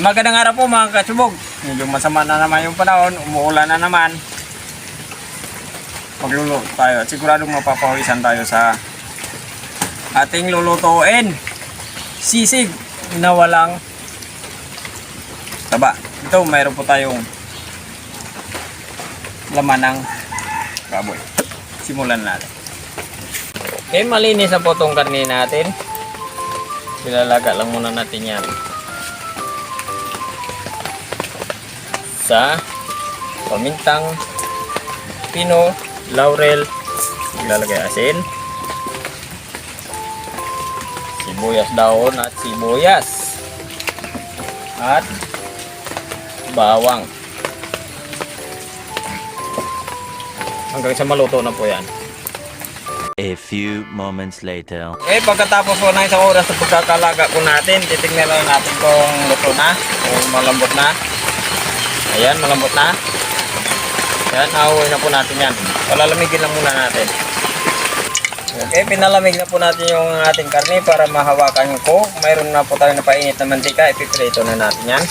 Magandang araw po mga katsubog. Medyo masama na naman yung panahon, umuulan na naman. Magluluto tayo at siguradong mapapawisan tayo sa ating lulutuin. Sisig na walang taba. Ito mayroon po tayong laman ng baboy. Simulan natin. Okay, malinis na po itong karne natin. Ilalaga lang muna natin yan sa pamintang pino, laurel, maglalagay asin, sibuyas daon at sibuyas at bawang hanggang sa maluto na po yan. A few moments later. Okay, pagkatapos po ng isang oras na pagkakalaga po natin, titignan lang natin kung luto na o malambot na. Ayan, malambot na. Ayan, ahuwi na po natin yan. Palalamigin lang muna natin. Okay, pinalamig na po natin yung ating karne para mahawakan ko. Mayroon na po tayo na painit na mantika. Ipiprito na natin yan.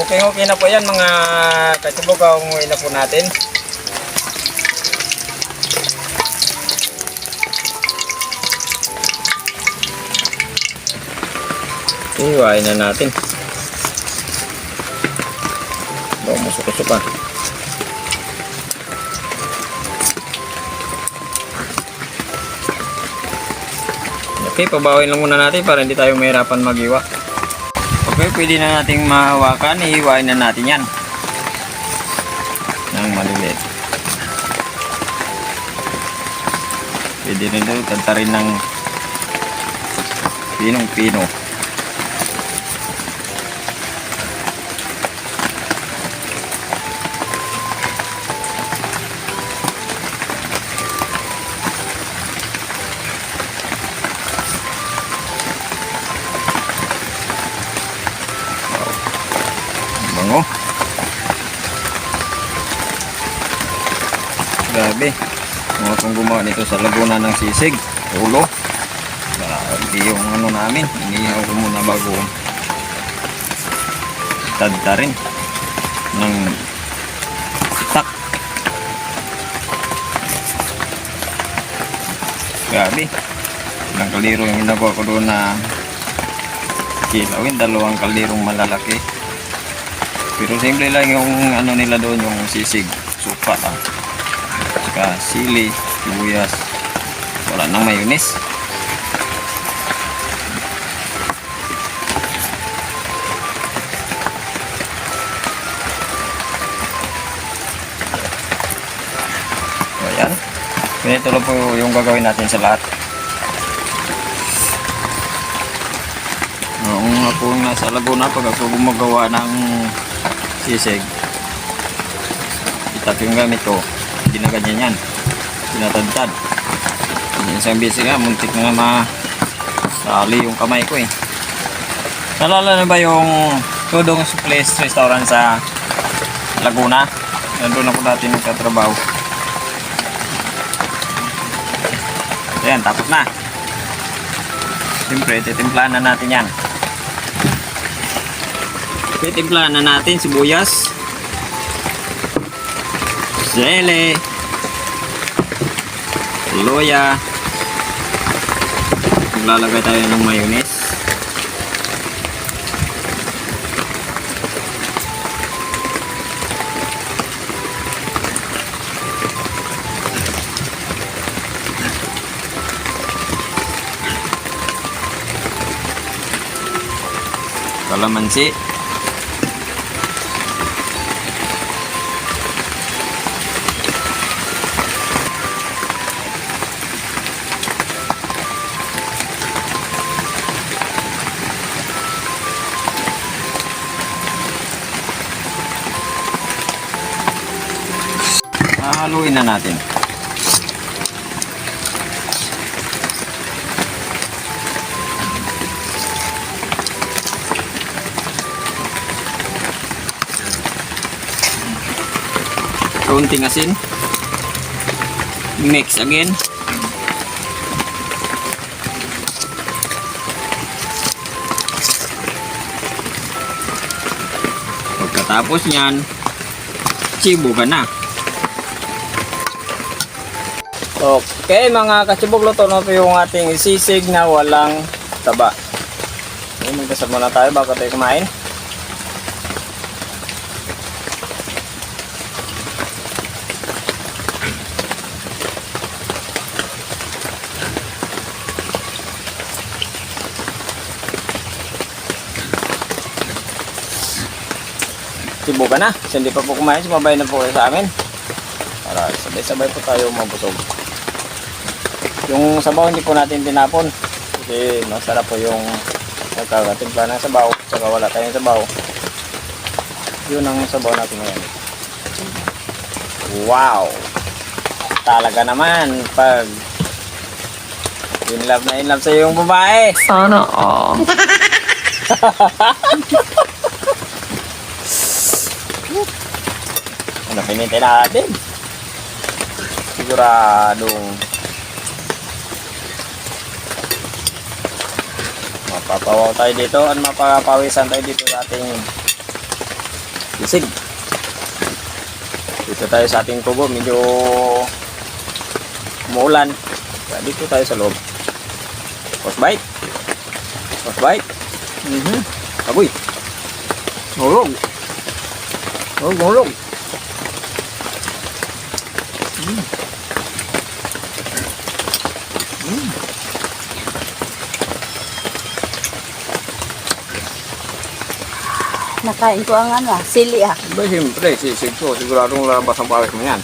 Okay na po yan mga katsubog. Ahuwi na po natin. Iwain na natin. Masuk-masuk pa. Okay, pabawin lang muna natin para hindi tayo mahirapan mag-iwa. Okay, pwede na nating mahawakan. Ihiwain na natin yan ng maliliit. Pwede rin ito tantarin ng pinong-pino. Bango. Grabe. Mga kung gumawa nito sa Laguna ng sisig. Ulo. Grabe yung ano namin. Inihaw ko muna bago tadtarin ng tak. Grabe. Ilang kaldero yung ginagawa ko doon na kilawin. 2 kalderong malalaki. Pero simple lang yung ano nila doon, yung sisig, suka, saka sili, sibuyas, wala nang mayonnaise. Ayan, ganito lang po yung gagawin natin sa lahat. Noong ako nasa Laguna, pag ako gumagawa ng sisig, itap yung gamit ko, ginaganyan yan, tinatadtad. Isang bisi nga, muntik na masali yung kamay ko eh. Nalala na ba yung Tudong Place Restaurant sa Laguna? Nandun ako dati nagtatrabaho. Ayan, tapos na. Siyempre, titimplahan na natin yan. Titimplahan na natin sibuyas, sili, luya. Maglalagay tayo ng mayonnaise. Kalamansi. Haluin na natin. Kaunting asin. Mix again. Pagkatapos niyan, chibugan na. Okay mga kachibog, luto na po yung ating sisig na walang taba. Okay, magdasal muna tayo bago tayo kumain. Sibukan na, kasi hindi pa po kumain, sumabay na po kayo sa amin para sabay-sabay po tayo mabusog. Yung sabaw hindi po natin tinapon kasi masarap po yung nagkakatimpla ng sabaw saka wala tayong sabaw. Yun ang sabaw natin ngayon. Wow, talaga naman pag in love sa yung babae. Sana all. Ano pinintay natin? Siguradong mapapawaw tayo dito at mapapawisan tayo dito sa ating sisig. Dito tayo sa ating kubo, medyo umuulan. Kaya dito tayo sa loob. First bite. First bite. Agoy. Hulog. Hulog. Nakain ko ang sili Ba, siyempre, sisig ko. Siguradong lalabas ang pawis mo yan.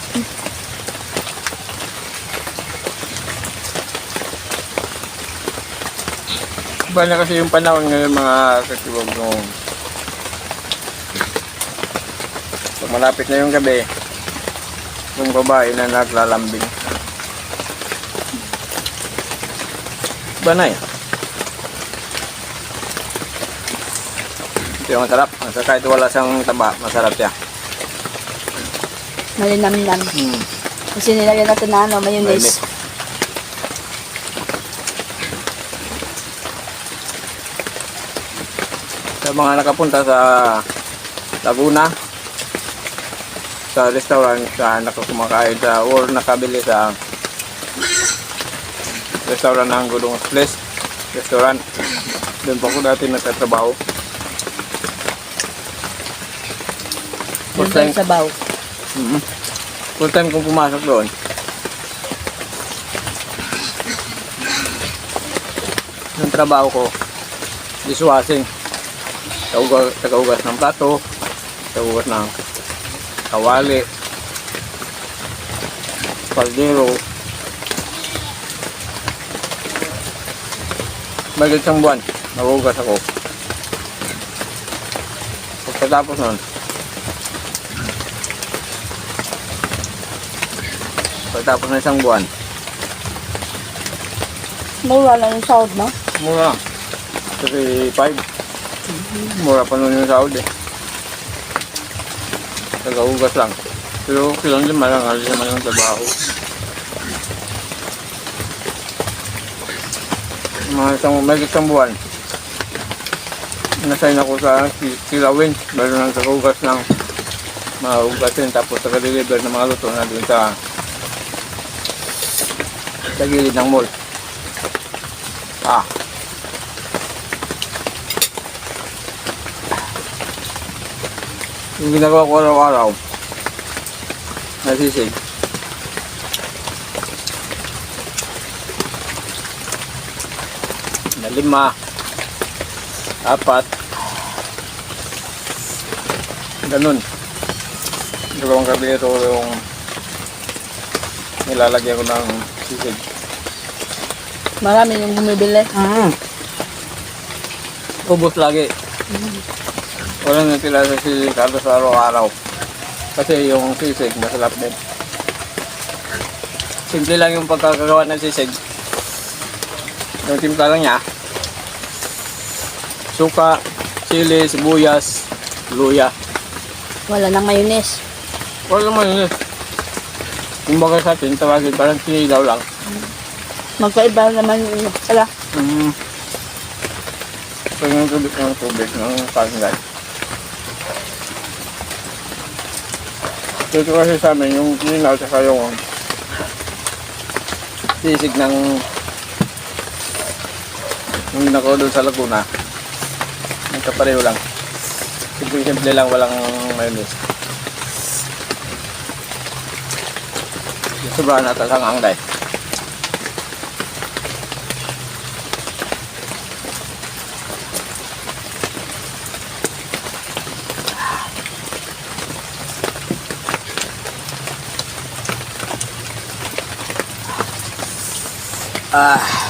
Iba na kasi yung panahon ngayon mga katiwag nung pag malapit na yung gabi, yung babae na naglalambing. Iba na eh. Ito yung masarap. Kahit wala siyang taba, masarap siya. Malinamnam. Kasi nilagyan natin na mayonnaise. Sa mga nakapunta sa Laguna, sa restaurant, sa nakakumakain sa or nakabili sa restaurant ng Gulong Place restaurant, doon pa ko dati nagtatrabaho. Yung sabaw. Full time kong pumasok doon. Yung trabaho ko, dishwashing. Tagaugas ng plato, tagaugas ng kawali, kaldero. Bagay isang buwan, nagugas ako. Pagkatapos nun, pagkatapos na isang buwan, Mura lang yung sahod, no? mura. 35. Mura pa nun yung sahod eh. Tagaugas lang. Pero silang lima lang, alis naman yung trabaho. May isang buwan. Nasign ako sa Kilawin. Meron ng tagaugas ng mga ugasin. Tapos taga-deliver ng mga luto na dun sa gilid ng mall. Yung ginagawa ko araw-araw, nasisig. Na 5, 4, ganun. Dalawang kabinero yung nilalagyan ko ng sisig. Marami yung bumibili. Ubos lagi. Walang natila sa sisig halos araw-araw. Kasi yung sisig masarap din. Simple lang yung pagkakagawa ng sisig. Yung timpla lang niya, suka, sili, sibuyas, luya. Wala nang mayonnaise. Wala naman yun. Yung bagay sa atin, tawagin parang sinilaw lang. Magkaiba naman yung sala. So yung tubig ng kalingay. Dito kasi sa amin, yung ninaw tsaka yung sisig ng yung nako doon sa Laguna. Nagkapareho lang. Simple lang, walang mayonnaise. Sobrang natasang ang day.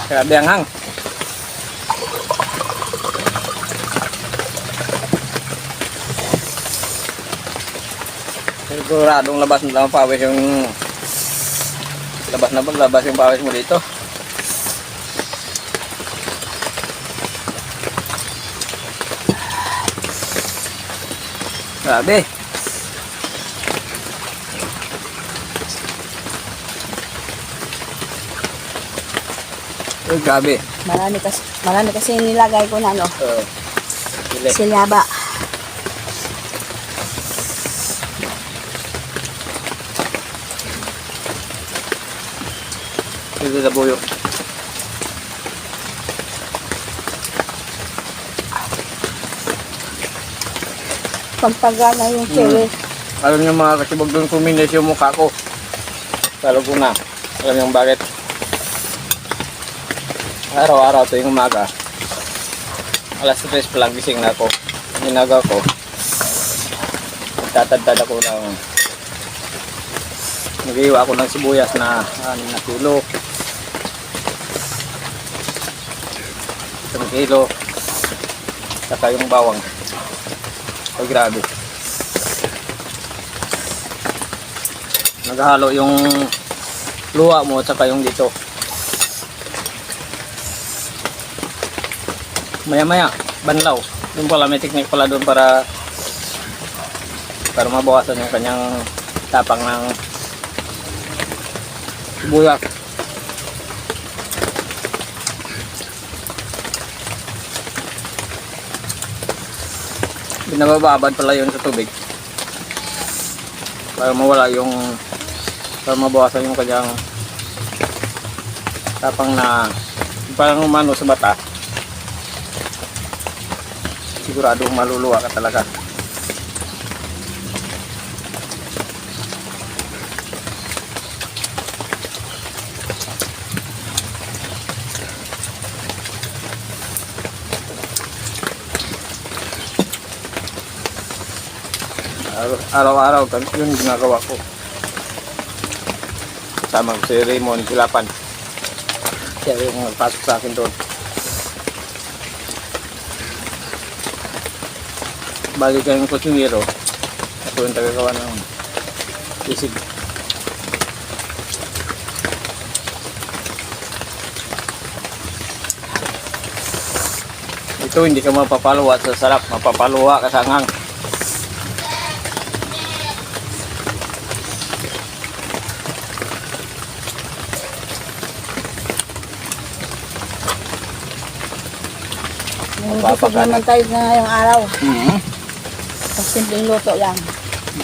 Grabe ang hang. Siguradong labas na pawis yung labas yung pawis mo dito. Grabe. Grabe. Marami kasi nilagay ko na ano, Sili. silyaba. Dito sa buyo. Pagpagana yung chili. Alam niyo mga kasibag doon kuminis yung mukha ko. Sa Laguna. Alam niyo bakit? Araw-araw tuwing umaga. Alas 3 pa lang gising na ako. Ginagawa ko. Tatadtad ako ng nag-iwa ako ng sibuyas na 6 na kilo. 1 kilo. Saka yung bawang. Ay grabe. Naghalo yung luwa mo at saka yung dito. Maya-maya, banlaw. Doon pala, may technique pala doon para mabawasan yung kanyang tapang ng sibuyas. Binabababad pala yun sa tubig para mabawasan yung kanyang tapang na parang umano sa bata. Siguradong maluluwa ka talaga. Araw-araw yun ginagawa ko. Kasama ko si Raymond Kilapan. Siya yung nagpasok sa akin doon. Bali kayong kusinero. Ako yung tagagawa ng sisig. Ito hindi ka mapapaluwa sa sarap. Mapapaluwa ka sa anghang. Busog naman tayo na ngayong araw. Tapos simpleng luto lang.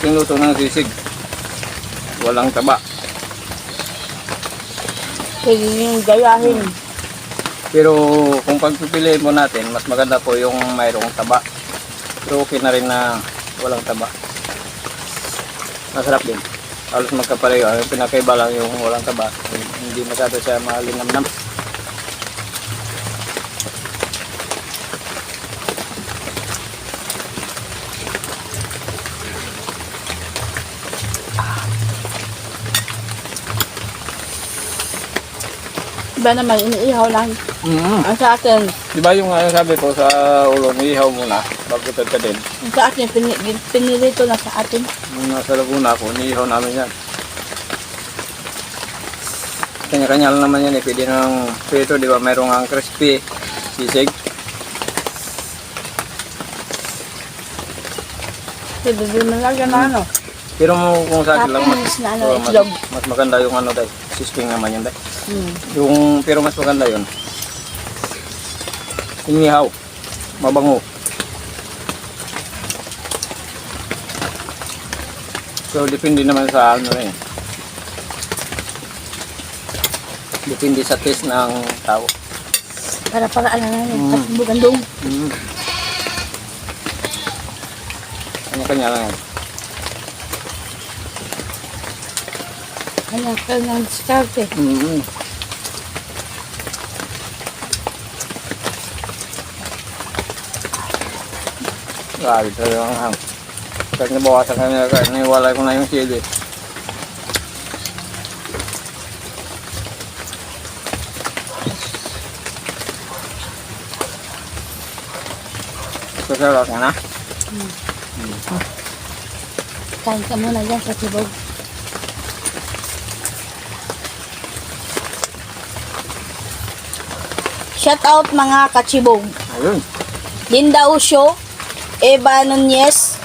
Yung luto ng sisig. Walang taba. Pwede yung gayahin. Pero kung pagpipiliin mo natin, mas maganda po yung mayroong taba. Pero okay na rin na walang taba. Masarap din. Halos magkapareho. Ang pinakaiba lang yung walang taba. Hindi masyado siya malinamnam. Iba naman, iniihaw lang. Ang sa akin, Di ba yung sabi ko sa ulo, ihaw muna bago tagkadin. ang sa akin, pinilito na sa atin. Nung nasa Laguna ako, inihaw namin yan. Kanya-kanya lang naman yan eh. Pwede ng prito, di ba? Mayroong ang crispy, sisig. Pwede din malagyan na ano. Pero kung sa akin lang, Toppings na ano, itlog. mas maganda yung ano dahil. Sisking naman yun dahil. Hmm. Pero mas maganda yun. Inihaw. Mabango. So, depende naman sa ano rin. Depende sa taste ng tao. Para ano na yun. Katibo gandong. Ano kanya lang yan. Kanya ka ng diskarte. Grabe talaga ang hang. Kahit nabawasan ka nila, kahit naiwalay ko na yung sili. Sarap nga na. Kain ka muna dyan sa tibog. Shout out mga kachibog. Ayun. Linda Usio, Eva Nunez,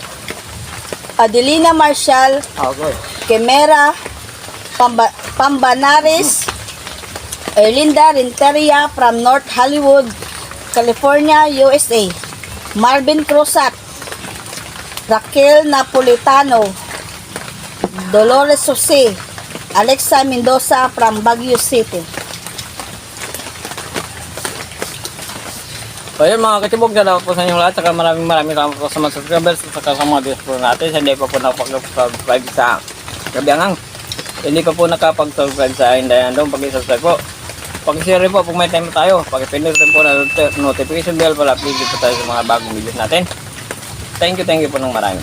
Adelina Marshall, Okay. Kemera, Pambanares, Erlinda Renteria from North Hollywood, California, USA. Marvin Cruzat, Raquel Napolitano, Dolores Jose, Alexa Mendoza from Baguio City. So yun mga katibog, salamat po sa inyong lahat. Saka maraming salamat po sa mga subscribers at saka sa mga viewers po natin. Sa hindi pa po nakapag-subscribe sa Kabiangang. Hindi pa po nakapag-subscribe sa Hindayan doon. Pag-subscribe po. Pag-share rin po kung may time tayo. Pag-pindot rin po na notification bell para update po tayo sa mga bagong videos natin. Thank you po ng marami.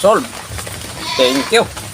Solve. Thank you.